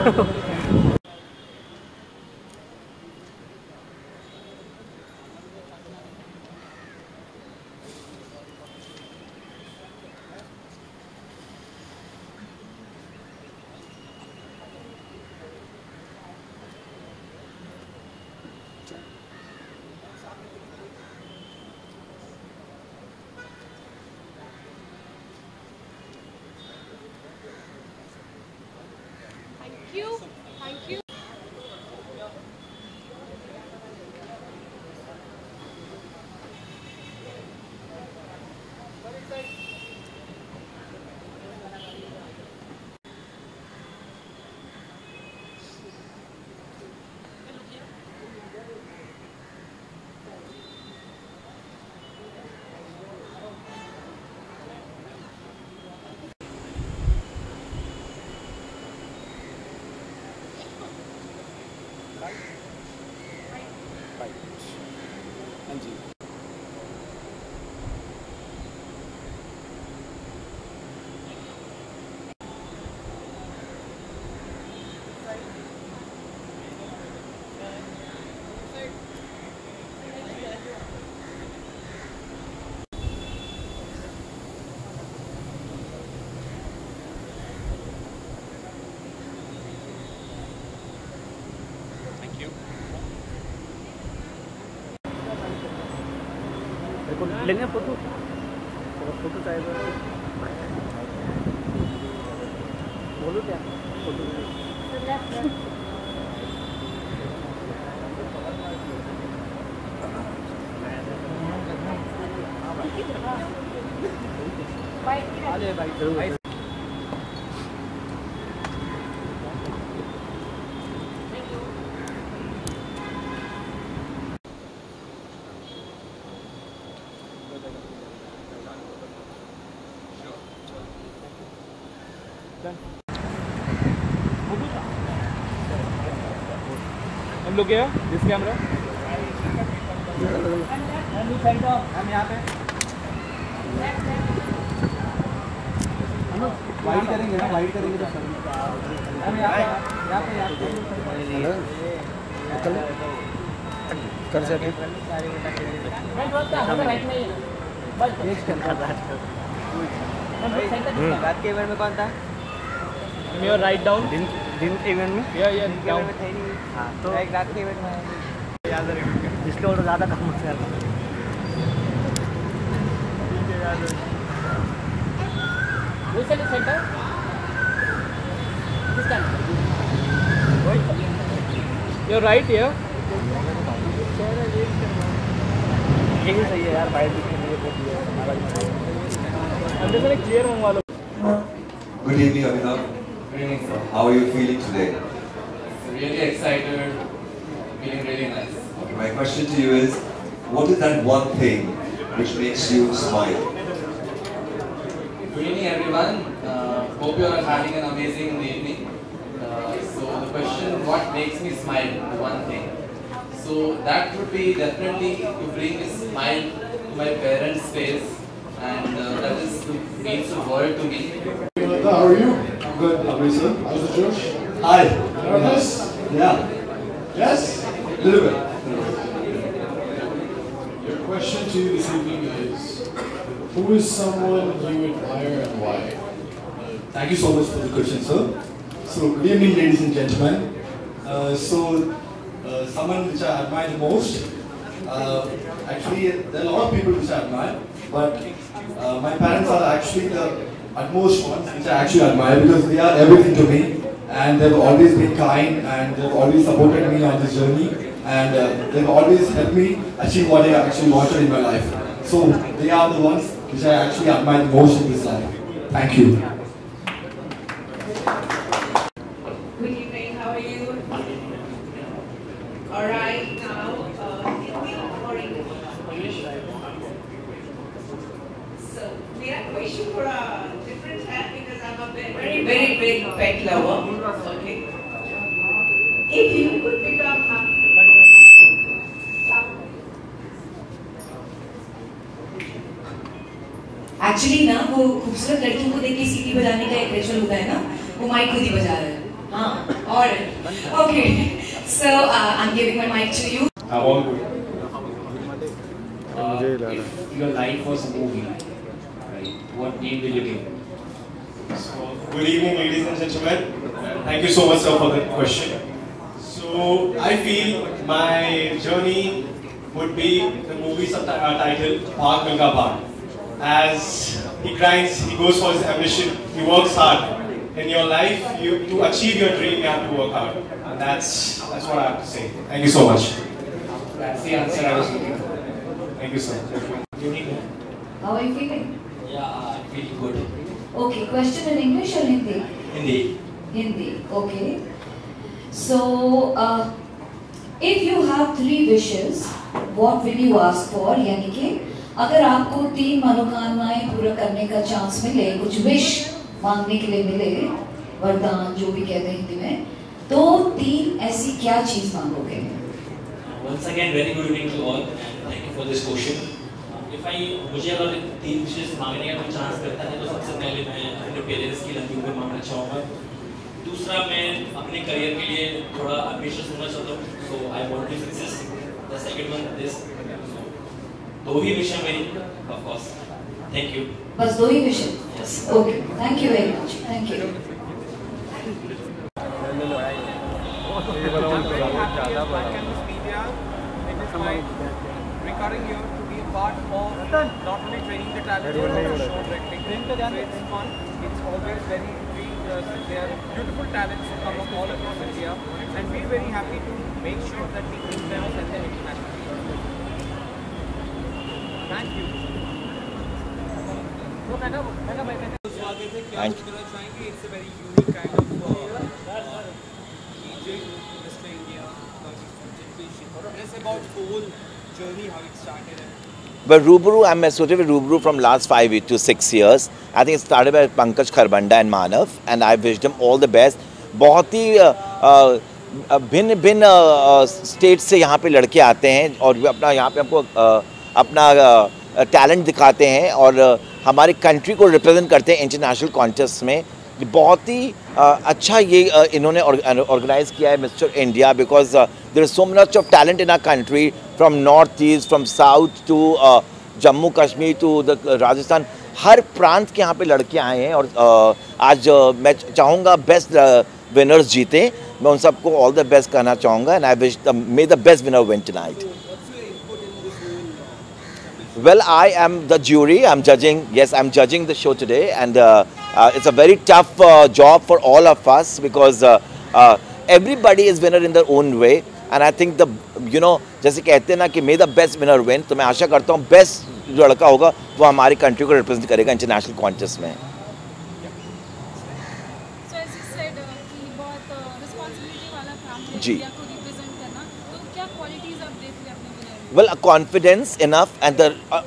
Thank you. लेंगे photo, photo चाहिए बोलो क्या फोटो भाई जरूर हम लोग क्या दिस कैमरा हम यहाँ पे वाइड करेंगे ना, वाइड करेंगे तो हम यहाँ पे कर सके रात के इवेंट में कौन था? मेरा राइट डाउन दिन इवेंट में या डाउन में थे नहीं। हाँ तो एक रात के इवेंट में याद है इसके और ज़्यादा काम होता है सेंटर योर राइट या यही सही है यार, बाइक के लिए अंदर से क्लियर मंगवा लो। Good evening, Abhinav. Good evening, sir. How are you feeling today? Really excited, feeling really nice. Okay, my question to you is, what is that one thing which makes you smile? Good evening, everyone. Hope you are having an amazing evening. So the question, what makes me smile? One thing. So that would be definitely to bring a smile to my parents' face, and that means the world to me. How are you? I'm good. How are you, sir? How's the Josh? Hi. Nervous? Yeah. Yes? Little bit. Your question to you this evening is, who is someone you admire and why? Thank you so much for the question, sir. So, good evening, ladies and gentlemen. Someone which I admire the most, actually, there are a lot of people which I admire, but my parents are actually the utmost ones which I actually admire because they are everything to me, and they've always been kind, and they've always supported me on this journey, and they've always helped me achieve what I actually wanted in my life. So, they are the ones which I actually admire the most in this life. Thank you. Good evening, how are you? Alright, now, Hindi or English? So, मेरा question थोड़ा different है because I'm a very, very big pet lover. Okay. If you could become actually ना वो खूबसूरत लड़कियों को देख के सीटी बजाने का एक रिचुअल होता है ना, वो माइक खुद ही बजा रहा है। Alright. Okay. So I'm giving my mic to you. I'm all good. If your life was a movie, right, what name will you give? So, good evening, ladies and gentlemen. Thank you so much, sir, for the question. So, I feel my journey would be the movie titled Bhag Milkha Bhag. As he grinds, he goes for his ambition, he works hard. In your life, to achieve your dream, you have to work hard. And that's what I have to say. Thank you so much. That's the answer I was looking for. Thank you, sir. How are you feeling? Yeah, I feel good. Okay, question in English or Hindi? Hindi. Hindi, okay. So, if you have 3 wishes, what will you ask for? यानी कि अगर आपको 3 मनोकामनाएं पूरा करने का chance मिले, कुछ wish मांगने के लिए मिले, वरदान जो भी कहते हैं हिंदी में, तो 3 ऐसी क्या चीज मांगोगे? Once again, very good evening to all, and thank you for this question. मुझे अगर 3 विशेष मांगने का कोई चांस करता है तो सबसे पहले मैं अपने पेरेंट्स की लंबी उम्र मांगना चाहूँगा. दूसरा, मैं अपने करियर के लिए थोड़ा एम्बिशियस होना चाहता हूँ, so I want to success. The second one this. दो ही विश हैं मेरी, of course. Thank you. बस 2 ही विश हैं? Yes. Okay. Thank you very much. Thank you. Recurring here to be a part of not only training the talent but also show directing. So it's fun. It's always very there are beautiful talents who come from all across India, and we're very happy to make sure that we bring them and then internationally. Thank you. So, madam, Thank you. It's a very unique kind of DJ, Mr. India, championship. Tell us about the whole journey, how it started. But Rubaru, I'm associated with Rubaru from last 5 to 6 years. I think it started by Pankaj Kharbanda and Manav, and I wish them all the best. बहुत ही भिन्न state से यहाँ पे लड़के आते हैं और अपना यहाँ पे हमको अपना टैलेंट दिखाते हैं और हमारी कंट्री को रिप्रेजेंट करते हैं इंटरनेशनल कॉन्टेस्ट में. बहुत ही अच्छा ये इन्होंने ऑर्गेनाइज किया है mister India, because there is so much of talent in our country, from north east, from south to Jammu Kashmir to the Rajasthan. हर प्रांत के यहाँ पे लड़के आए हैं और आज मैं चाहूँगा बेस्ट विनर्स जीते. मैं उन सबको ऑल द बेस्ट कहना चाहूँगा and I wish may the best winner win tonight. Well, I am the jury. I'm judging. Yes, I'm judging the show today, and it's a very tough job for all of us because everybody is winner in their own way. And I think जैसे कहते हैं ना कि may the best winner win. तो मैं आशा करता हूँ best जो लड़का होगा वो हमारी कंट्री को रिप्रेजेंट करेगा इंटरनेशनल कॉन्टेस्ट में. So as you said, कि बहुत responsibility वाला काम है जी. इंडिया को रिप्रेजेंट करना, तो क्या क्वालिटीज आप देख रहे हैं अपने विनर में? Well, confidence enough, and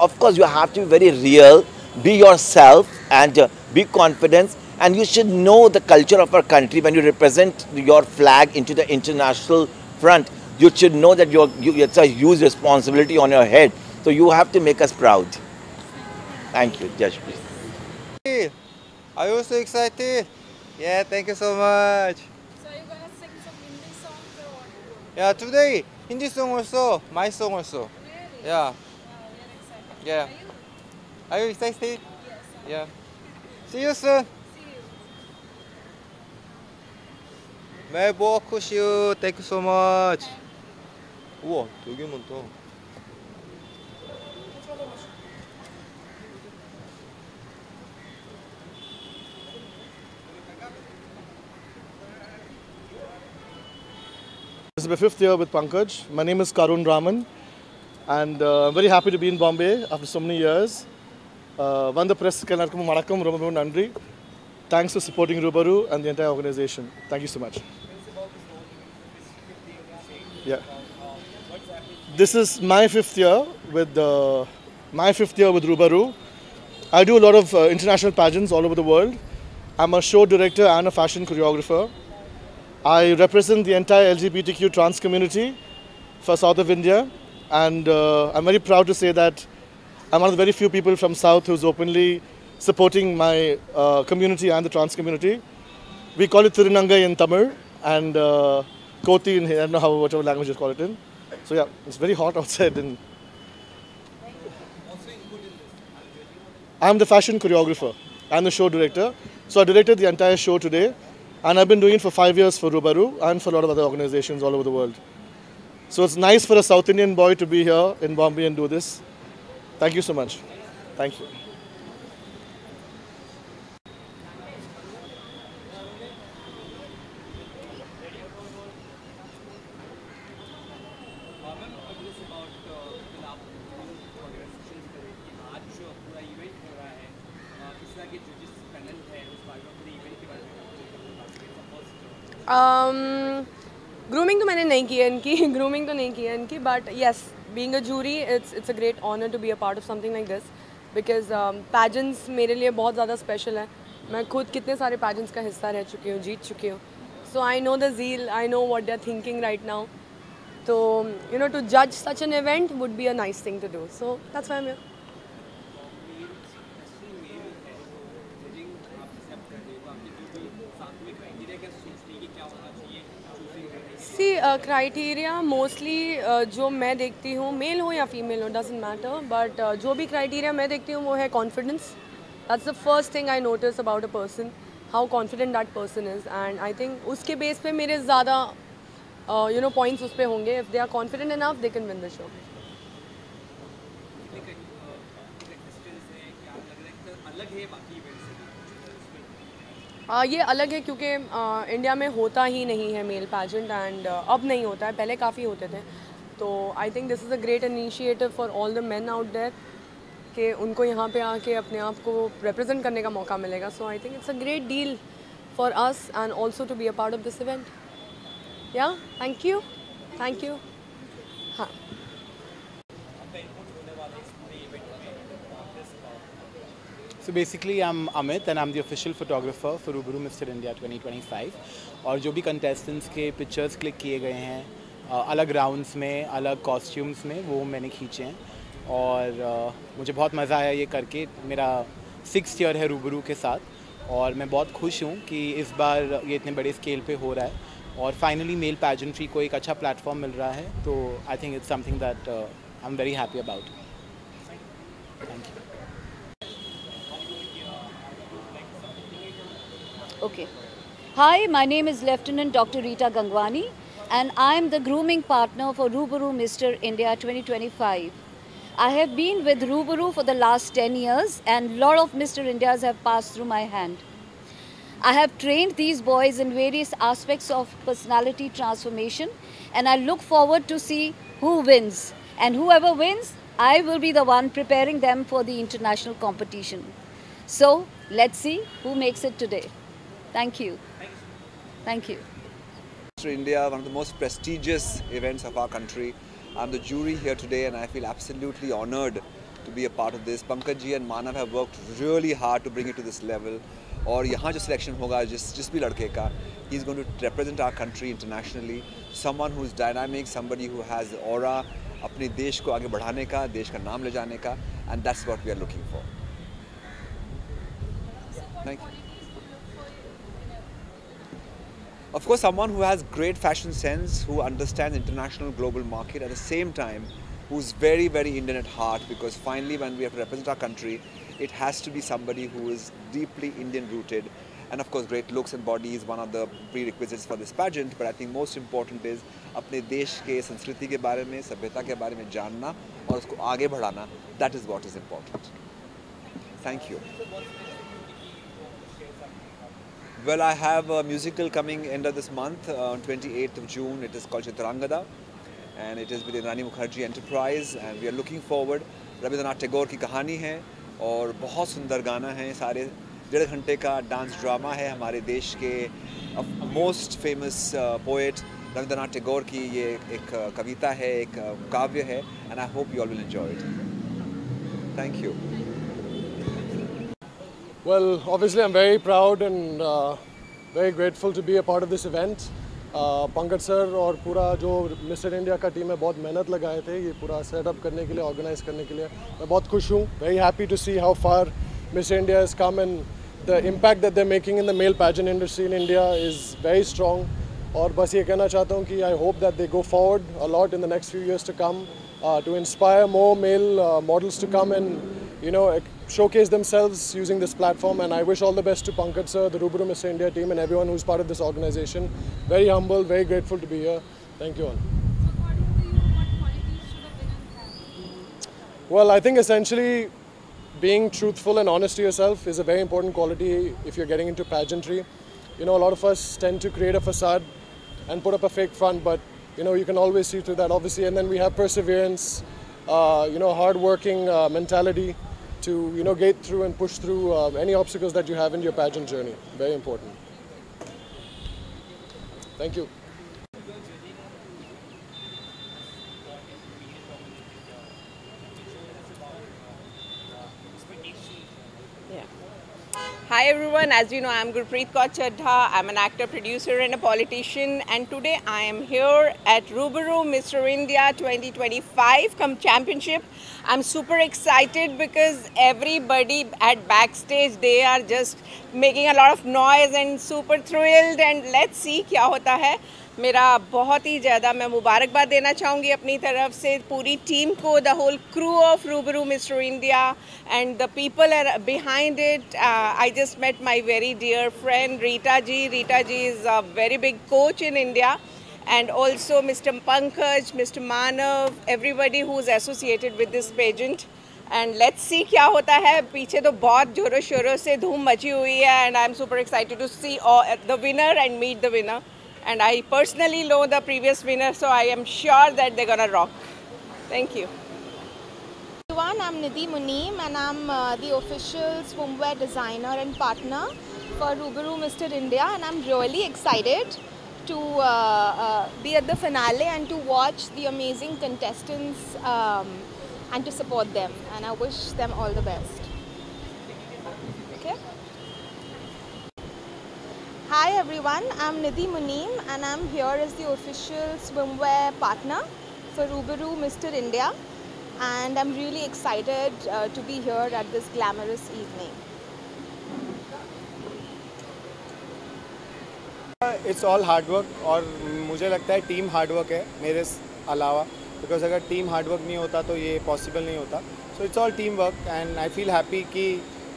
of course you have to be very real, be yourself, and be confident. And you should know the culture of our country. When you represent your flag into the international front, you should know that it's a huge responsibility on your head. So you have to make us proud. Thank you, Jash, please. Are you so excited? Yeah, thank you so much. So are you gonna sing some Hindi songs or what? Yeah, today Hindi song also, my song also. Really? Yeah. Wow, we are excited. Yeah. Are you excited? Yes. Yeah. See you soon. See you. मैं बहुत खुश हूँ. Thank you so much. 우와, 되게 많다. This is my 5th year with Pankaj. My name is Karun Raman, and I'm very happy to be in Bombay after so many years. Vanda Press Kanarkum Marakam Rubaru Nandri. Thanks for supporting Rubaru and the entire organization. Thank you so much. Yeah. This is my 5th year with Rubaru. I do a lot of international pageants all over the world. I'm a show director and a fashion choreographer. I represent the entire LGBTQ trans community for South of India, and I'm very proud to say that I'm one of the very few people from South who's openly supporting my community and the trans community. We call it Tirunangai in Tamil and Koti in, I don't know how, whatever language you call it in. So yeah, it's very hot outside. And I'm the fashion choreographer. I'm the show director. So I directed the entire show today. And I've been doing it for 5 years for Rubaru and for a lot of other organizations all over the world. So it's nice for a South Indian boy to be here in Bombay and do this. Thank you so much. Thank you. Grooming तो मैंने नहीं की है इनकी grooming तो नहीं की है इनकी but yes being a jury it's a great honour to be a part of something like this because pageants मेरे लिए बहुत ज़्यादा स्पेशल है. मैं खुद कितने सारे पैजेंट्स का हिस्सा रह चुकी हूँ, जीत चुकी हूँ. So I know the zeal, I know what they are thinking right now. तो यू नो टू जज such an event would be a nice thing to do. So that's why I am here. See criteria mostly जो मैं देखती हूँ, mail हो या female हो doesn't matter, but जो भी क्राइटेरिया मैं देखती हूँ वो है confidence. That's the first thing I notice about a person, how confident that person is. And I think उसके बेस पे मेरे ज़्यादा यू नो पॉइंट्स उस पर होंगे. If they are confident enough they can win the show. ये अलग है क्योंकि इंडिया में होता ही नहीं है मेल पैजेंट एंड अब नहीं होता है, पहले काफ़ी होते थे. तो I think this is a great initiative for all the men out there कि उनको यहाँ पे आके अपने आप को रिप्रेजेंट करने का मौका मिलेगा. So I think it's a great deal for us and also to be a part of this event. Yeah thank you. Thank you. हाँ. So basically I'm Amit and I'm the official photographer for Rubaru Mr. India 2025. और जो भी contestants के pictures click किए गए हैं अलग rounds में, अलग costumes में, वो मैंने खींचे हैं. और मुझे बहुत मज़ा आया ये करके. मेरा 6th year है Rubaru के साथ और मैं बहुत खुश हूँ कि इस बार ये इतने बड़े स्केल पे हो रहा है और फाइनली मेल पैजेंट्री को एक अच्छा प्लेटफॉर्म मिल रहा है. तो I think it's something that I am very happy about. Thank you. Okay. Hi, my name is Lieutenant Dr. Rita Gangwani and I am the grooming partner for Rubaru Mr. India 2025. I have been with Rubaru for the last 10 years and a lot of Mr. Indias have passed through my hand. I have trained these boys in various aspects of personality transformation and I look forward to see who wins. And whoever wins, I will be the one preparing them for the international competition. So, let's see who makes it today. Thank you. Thank you. Mr. India, one of the most prestigious events of our country. I'm the jury here today and I feel absolutely honored to be a part of this. Pankaj ji and Manav have worked really hard to bring it to this level. और यहाँ जो selection होगा जिस भी लड़के का, he's going to represent our country internationally. Someone who is dynamic, somebody who has aura, अपने देश को आगे बढ़ाने का, देश का नाम ले जाने का, and that's what we are looking for. Thank you. Of course, someone who has great fashion sense, who understands international global market at the same time, who's very, very Indian at heart, because finally when we have to represent our country, it has to be somebody who is deeply Indian rooted. And of course, great looks and body is one of the prerequisites for this pageant, but I think most important is अपने देश के संस्कृति के बारे में, सभ्यता के बारे में जानना और उसको आगे बढ़ाना. That is what is important. Thank you. Well, I have a musical coming end of this month on 28th of June. It is called Chitrangada and it is with the Rani Mukherjee Enterprise and we are looking forward. Rabindranath Tagore की कहानी है और बहुत सुंदर गाना है. सारे 1.5 घंटे का डांस ड्रामा है. हमारे देश के most famous poet Rabindranath Tagore की ये एक कविता है, एक काव्य है and I hope you all will enjoy it. Thank you. Well, obviously I'm very proud and very grateful to be a part of this event. Pankaj sir और पूरा जो मिस्टर इंडिया का टीम है बहुत मेहनत लगाए थे ये पूरा सेटअप करने के लिए, ऑर्गेनाइज करने के लिए. मैं बहुत खुश हूँ. Very happy to see how far mister India has come and the impact that they're making in the male pageant industry in India is very strong. और बस ये कहना चाहता हूँ कि I hope that they go forward a lot in the next few years to come to inspire more male models to come and showcase themselves using this platform. And I wish all the best to Pankaj sir, the Rubaru Mr. India team, and everyone who's part of this organization. Very humble, very grateful to be here. Thank you all. Well, I think essentially being truthful and honest to yourself is a very important quality if you're getting into pageantry. A lot of us tend to create a facade and put up a fake front, but you can always see through that, obviously. And then we have perseverance, hard-working mentality to get through and push through any obstacles that you have in your pageant journey. Very important. Thank you. Hi everyone, as you know, I'm Gurpreet Kaur Chadha. I'm an actor, producer and a politician, and today I am here at Rubaru Mr. India 2025 Championship. I'm super excited because everybody at backstage, they are just making a lot of noise and super thrilled, and let's see क्या होता है. मेरा बहुत ही ज़्यादा मैं मुबारकबाद देना चाहूँगी अपनी तरफ से पूरी टीम को, the whole crew of Rubaru Mr. India and the people are behind it. I just met my very dear friend Rita ji. Rita ji is a very big coach in India, and also Mr. Pankaj, Mr. Manav, everybody who is associated with this pageant. And let's see क्या होता है. पीछे तो बहुत जोरों शोरों से धूम मची हुई है, and I'm super excited to see the winner and meet the winner. And I personally know the previous winner, so I am sure that they're gonna rock. Thank you. Everyone, I'm Nidhi Muneem, and I'm the official swimwear designer and partner for Rubaru Mr. India, and I'm really excited to be at the finale and to watch the amazing contestants and to support them, and I wish them all the best. Okay. Hi everyone, I'm Nidhi Muneem, and I'm here as the official swimwear partner for Rubaru Mr. India, and I'm really excited to be here at this glamorous evening. It's all hard work, और मुझे लगता है team hard work है मेरे अलावा, because अगर team hard work नहीं होता तो ये पॉसिबल नहीं होता. So it's all team work, and I feel happy कि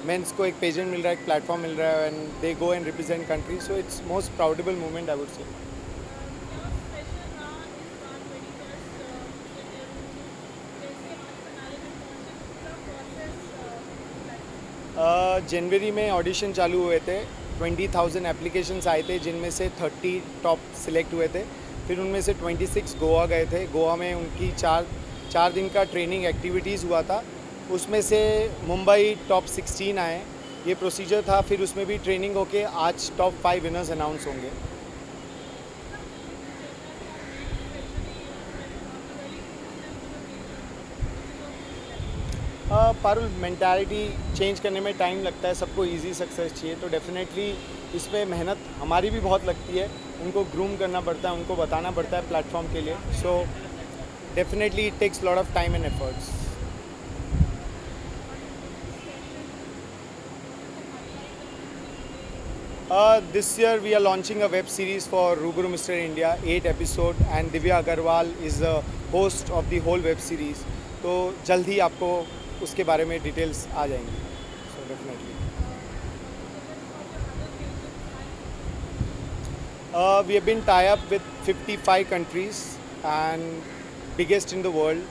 मेंस को एक पेजेंट मिल रहा है, एक प्लेटफॉर्म मिल रहा है, and they go and represent country. So it's most proudable moment I would say. जनवरी में ऑडिशन चालू हुए थे. 20,000 एप्लीकेशंस आए थे, जिनमें से 30 टॉप सिलेक्ट हुए थे. फिर उनमें से 26 गोवा गए थे. गोवा में उनकी चार दिन का ट्रेनिंग एक्टिविटीज़ हुआ था. उसमें से मुंबई टॉप 16 आए. ये प्रोसीजर था. फिर उसमें भी ट्रेनिंग होके आज टॉप 5 विनर्स अनाउंस होंगे. पारुल, मेंटालिटी चेंज करने में टाइम लगता है. सबको इजी सक्सेस चाहिए, तो डेफिनेटली इसमें मेहनत हमारी भी बहुत लगती है. उनको ग्रूम करना पड़ता है, उनको बताना पड़ता है प्लेटफॉर्म के लिए. So definitely it takes lot of time and efforts. This year we are launching a web series for Rubaru Mr. India, 8 episodes, and Divya Agarwal is the host of the whole web series. तो जल्द ही आपको उसके बारे में details आ जाएंगी. So definitely. We have been tied up with 55 countries and biggest in the world.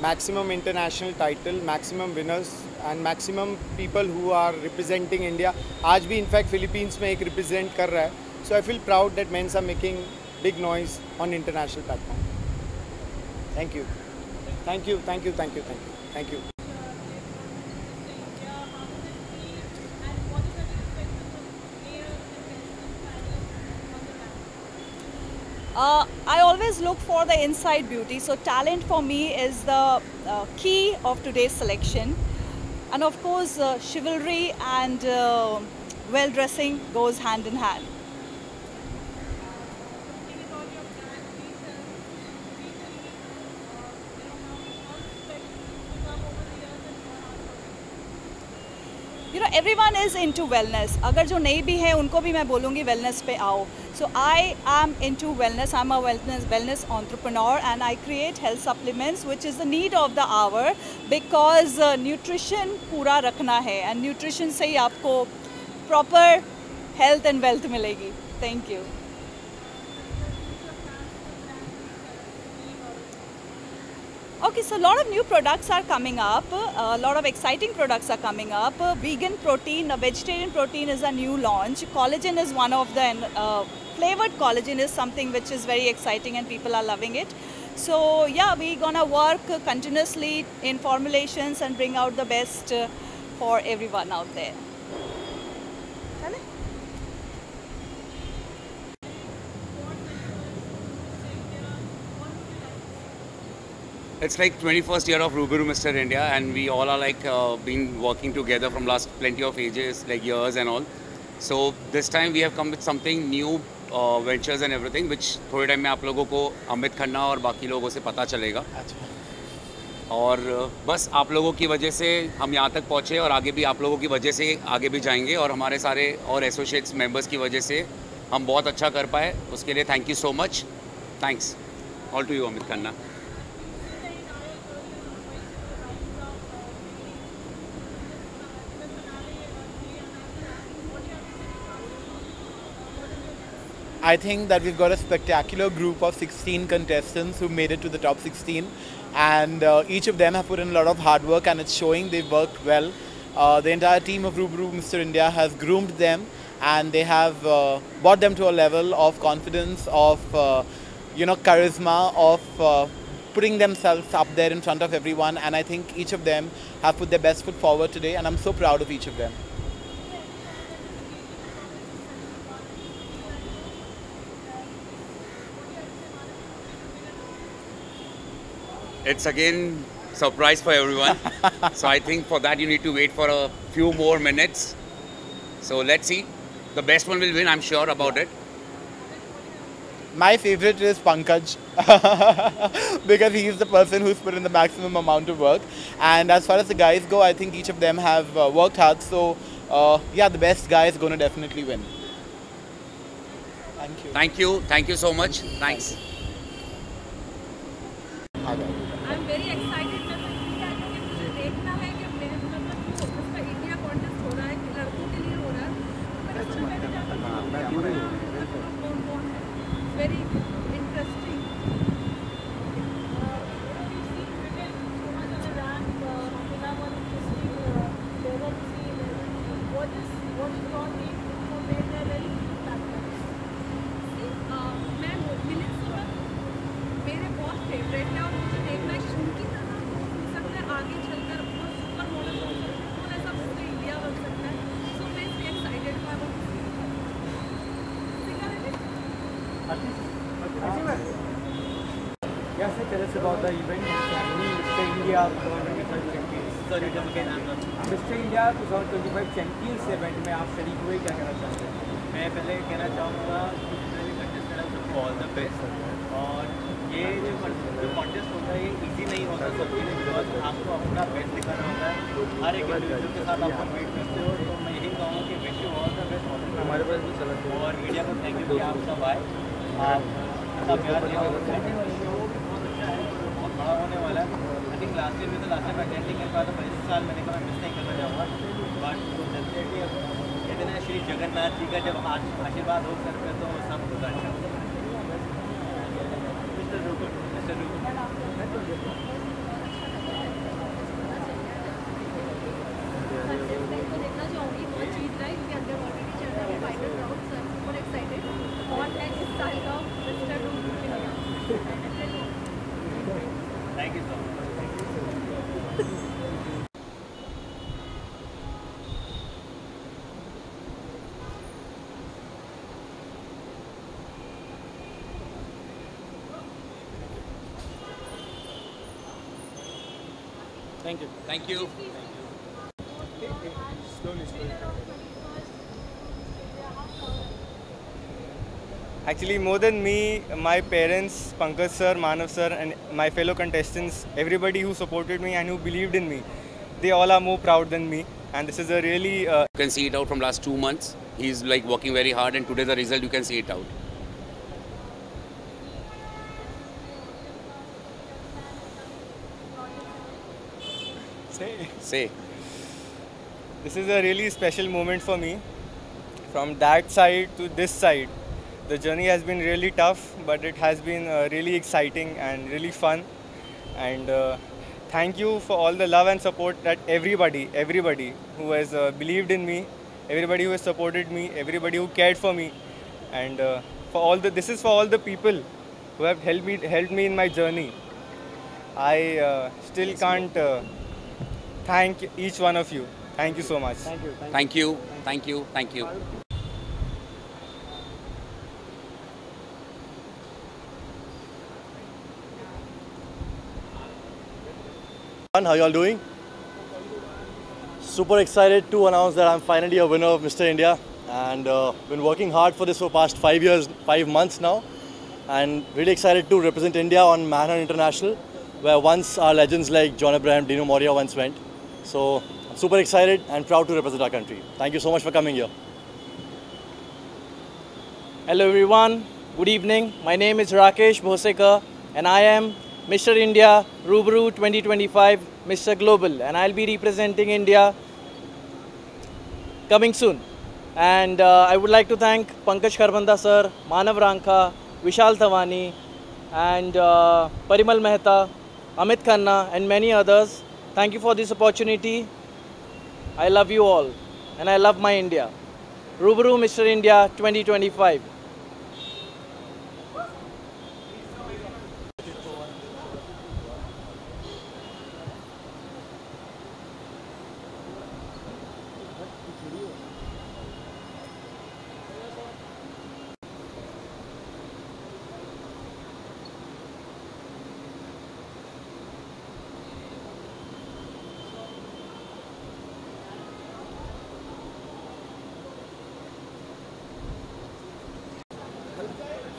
Maximum international title, maximum winners and maximum people who are representing India. आज भी in fact Philippines में एक रिप्रेजेंट कर रहा है. So I feel proud that men are making big noise on international platform. Thank you. Thank you, thank you, thank you, thank you, thank you. I always look for the inside beauty, so talent for me is the key of today's selection. And of course, chivalry and well-dressing goes hand in hand. You know, everyone is into wellness. अगर जो नहीं भी है उनको भी मैं बोलूँगी wellness पे आओ. So I am into wellness. I'm a wellness entrepreneur and I create health supplements, which is the need of the hour because nutrition पूरा रखना है and nutrition से ही आपको proper health and wealth मिलेगी. Thank you. Okay, so a lot of new products are coming up. A lot of exciting products are coming up. Vegan protein, vegetarian protein is a new launch. Collagen is one of the flavored collagen is something which is very exciting and people are loving it. So yeah, we're gonna work continuously in formulations and bring out the best for everyone out there. It's like 21st year of Ruberoo Mr. India, and we all are like been working together from last plenty of ages, like years and all. So this time we have come with something new, ventures and everything, which थोड़े time में आप लोगों को अमित खन्ना और बाकी लोगों से पता चलेगा. और बस आप लोगों की वजह से हम यहाँ तक पहुँचे और आगे भी आप लोगों की वजह से आगे भी जाएंगे और हमारे सारे और एसोसिएट्स मेंबर्स की वजह से हम बहुत अच्छा कर पाए. उसके लिए thank you so much. Thanks all to you Amit Khanna. I think that we've got a spectacular group of 16 contestants who made it to the top 16, and each of them have put in a lot of hard work and it's showing they've worked well. The entire team of Ruberoo Mr. India has groomed them and they have brought them to a level of confidence, of charisma, of putting themselves up there in front of everyone, and I think each of them have put their best foot forward today and I'm so proud of each of them. It's again surprise for everyone. So I think for that you need to wait for a few more minutes. So let's see. The best one will win, I'm sure about it. My favorite is Pankaj because he is the person who's put in the maximum amount of work. And as far as the guys go, I think each of them have worked hard. So yeah, the best guy is going to definitely win. Thank you. Thank you. Thank you so much. Thanks. I'm very excited क्योंकि मुझे देखना है कि उसका India contest हो रहा है कि लड़कों के लिए हो रहा है. Very interesting. मेरे बहुत फेवरेट है और मुझे देखना है कि उनकी तरह हो सकता है आगे चलकर वो सुपर मॉडल हो सकता है, कौन ऐसा मिस्टर इंडिया बन सकता है. सो मैं इसलिए एक्साइटेड हूँ. Yes, tell us about the event. Mr. India 2025 sorry, Mr. India 2025 champions event में आप शरीक हुए, क्या कहना चाहते हैं? मैं पहले कहना चाहूँगा ऑल द बेस्ट. और ये जो कॉन्टेस्ट होता है ये इजी नहीं होता सबके लिए, बिकॉज आपको अपना बेस्ट दिखाना होता है. हर एक इंडिविजुअल के साथ आप कम्पीट करते हो. तो मैं यही कहूँगा कि wish you all the best. हमारे पास भी चला और मीडिया को थैंक यू कि आप सब आए. आप इतना प्यार दिया बहुत बड़ा होने वाला है. आई थिंक लास्ट ईयर में तो लास्ट टाइम अटेंड नहीं कर पाया था, पर इस साल मैंने कहा मिस नहीं करना चाहूँगा. बट डेफिनेटली कहते हैं श्री जगन्नाथ जी का जब आशीर्वाद हो सर पे तो सब होगा अच्छा. देखना चाहूँगी बहुत जीत रहा है क्योंकि अंदर ऑलरेडी चल रहा है final round. Sir super excited और मैं इस साल का मिस्टर रूबरू के लिए. Thank you so much. Thank you. Thank you. Slowly. Actually, more than me, my parents, Pankaj sir, Manav sir, and my fellow contestants, everybody who supported me and who believed in me, they all are more proud than me. and this is a really You can see it out from last 2 months. He's like working very hard, and today the result you can see it out. Say. This is a really special moment for me. From that side to this side, the journey has been really tough, but it has been really exciting and really fun. And thank you for all the love and support that everybody who has believed in me, everybody who has supported me, everybody who cared for me, and this is for all the people who have helped me in my journey. I still can't thank each one of you. Thank you so much. Thank you. How you all doing? Super excited to announce that I'm finally a winner of Mr. India, and been working hard for this for past 5 months now, and really excited to represent India on Manhunt International, where once our legends like John Abraham, Dino Moria once went. So I'm super excited and proud to represent our country. Thank you so much for coming here. Hello everyone, good evening. My name is Rakesh Bhosekar and I am Mr. India Rubaru 2025 Mr. Global, and I'll be representing India coming soon. And I would like to thank Pankaj Kharbanda sir, Manav Rankha, Vishal Thawani and Parimal Mehta, Amit Khanna and many others. Thank you for this opportunity. I love you all and I love my India. Rubaru Mr. India 2025.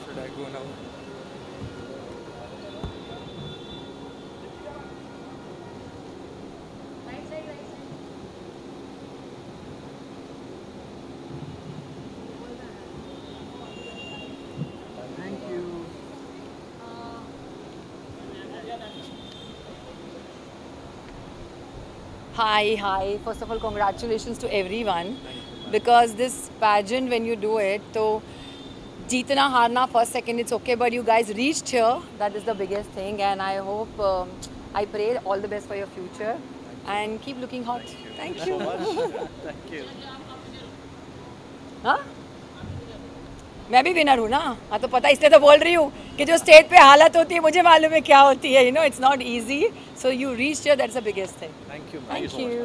Should I go now? Thank you. Hi. First of all, congratulations to everyone, because this pageant, when you do it, so jeetna harna first second it's okay, but you guys reached here. That is the biggest thing, and I hope, I pray all the best for your future and keep looking hot. Thank you. Thank you. हाँ? मैं भी winner हूँ ना, हाँ तो पता, इसलिए तो बोल रही हूँ कि जो स्टेज पे हालत होती है मुझे मालूम है क्या होती है. You know, it's not easy. So you reached here. That's the biggest thing. Thank you.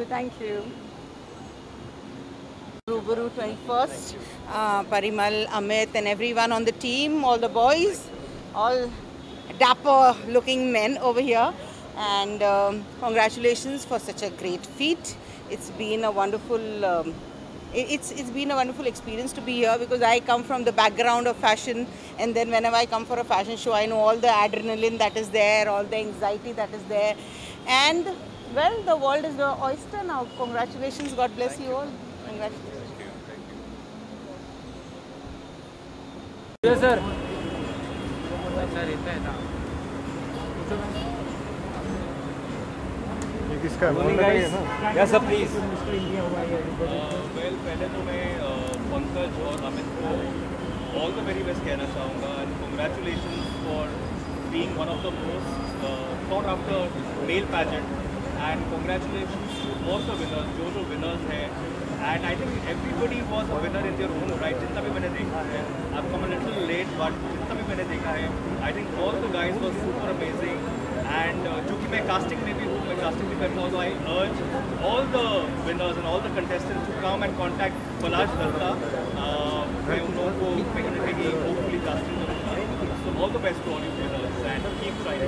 Thank you. Rubaru 21st, Parimal, Amit and everyone on the team, all the boys, all dapper looking men over here, and congratulations for such a great feat. It's been a wonderful it's been a wonderful experience to be here, because I come from the background of fashion, and then whenever I come for a fashion show, I know all the adrenaline that is there, all the anxiety that is there, and well, the world is the oyster now. Congratulations, God bless you all. Congratulations. Yes, sir. Yes, sir, please. Well, पहले तो मैं पंकज और अमित को all the very best कहना चाहूँगा, and congratulations for being one of the most sought after male pageant, and congratulations to all the winners, जो winners हैं, and I think everybody was a winner in their own right. जितना भी मैंने देखा है, I've come a little late, but जितना भी मैंने देखा है, I think all the guys were super amazing. And क्योंकि मैं casting में भी हूँ, मैं casting भी करता हूँ, so I urge all the winners and all the contestants to come and contact Palash Dalta. मैं उन लोगों को कहीं ना कहीं hopefully casting करूँगा. So all the best to all you winners and keep trying.